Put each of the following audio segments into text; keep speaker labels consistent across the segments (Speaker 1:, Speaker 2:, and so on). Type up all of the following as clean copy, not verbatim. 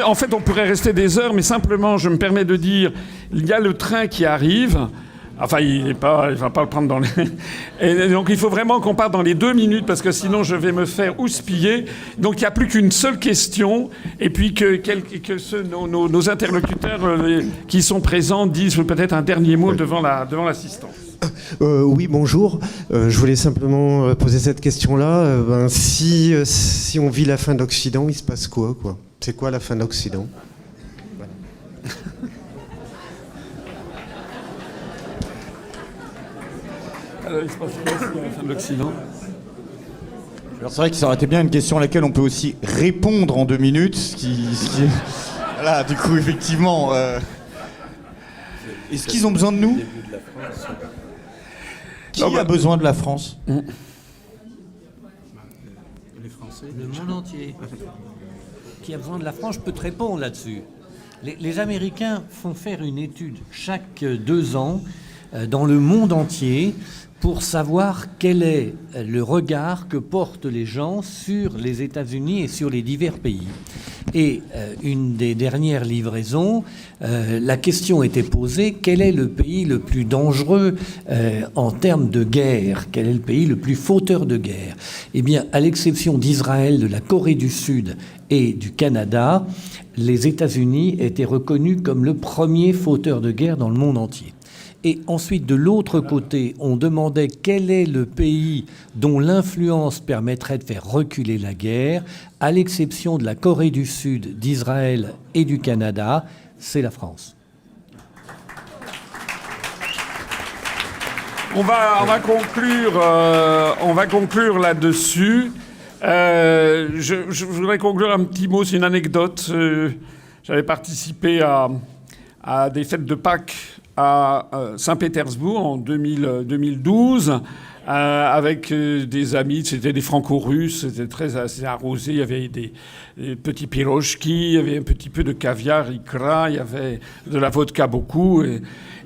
Speaker 1: en fait, on pourrait rester des heures, mais simplement, je me permets de dire, il y a le train qui arrive. Enfin, il va pas le prendre dans les... Et donc, il faut vraiment qu'on parte dans les 2 minutes, parce que sinon, je vais me faire houspiller. Donc, il n'y a plus qu'une seule question, et puis que nos interlocuteurs qui sont présents disent peut-être un dernier mot devant l'assistance.
Speaker 2: Oui, bonjour. Je voulais simplement poser cette question-là. Si on vit la fin d'Occident, il se passe quoi? C'est quoi la fin d'Occident? Voilà.
Speaker 1: Alors, il se passe quoi la fin de l'Occident?
Speaker 3: Alors, c'est vrai que ça aurait été bien une question à laquelle on peut aussi répondre en 2 minutes. Voilà, du coup, effectivement... Est-ce qu'ils ont besoin de nous? Qui a besoin de la France?
Speaker 4: Les Français. Le monde entier. Qui a besoin de la France? Je peux te répondre là-dessus. Les Américains font faire une étude chaque 2 ans dans le monde entier pour savoir quel est le regard que portent les gens sur les États-Unis et sur les divers pays. Et une des dernières livraisons, la question était posée, quel est le pays le plus dangereux en termes de guerre? Quel est le pays le plus fauteur de guerre? Eh bien, à l'exception d'Israël, de la Corée du Sud et du Canada, les États-Unis étaient reconnus comme le premier fauteur de guerre dans le monde entier. Et ensuite, de l'autre côté, on demandait quel est le pays dont l'influence permettrait de faire reculer la guerre. À l'exception de la Corée du Sud, d'Israël et du Canada, c'est la France.
Speaker 1: On va conclure là-dessus. Je voudrais conclure un petit mot, c'est une anecdote. J'avais participé à des fêtes de Pâques à Saint-Pétersbourg en 2012 avec des amis, c'était des franco-russes, c'était assez arrosé, il y avait des petits pirochki, il y avait un petit peu de caviar, ikra, il y avait de la vodka beaucoup. Et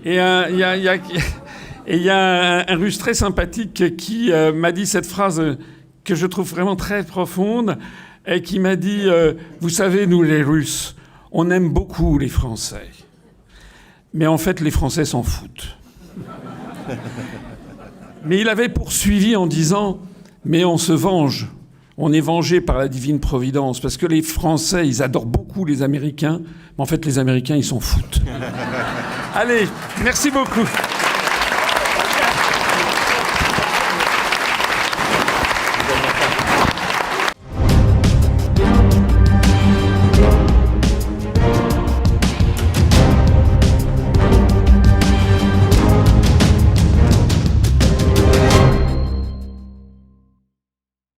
Speaker 1: il y a un Russe très sympathique qui m'a dit cette phrase que je trouve vraiment très profonde et qui m'a dit « Vous savez, nous les Russes, on aime beaucoup les Français. Mais en fait, les Français s'en foutent. » Mais il avait poursuivi en disant « Mais on se venge. On est vengé par la divine providence. Parce que les Français, ils adorent beaucoup les Américains. Mais en fait, les Américains, ils s'en foutent. » Allez, merci beaucoup.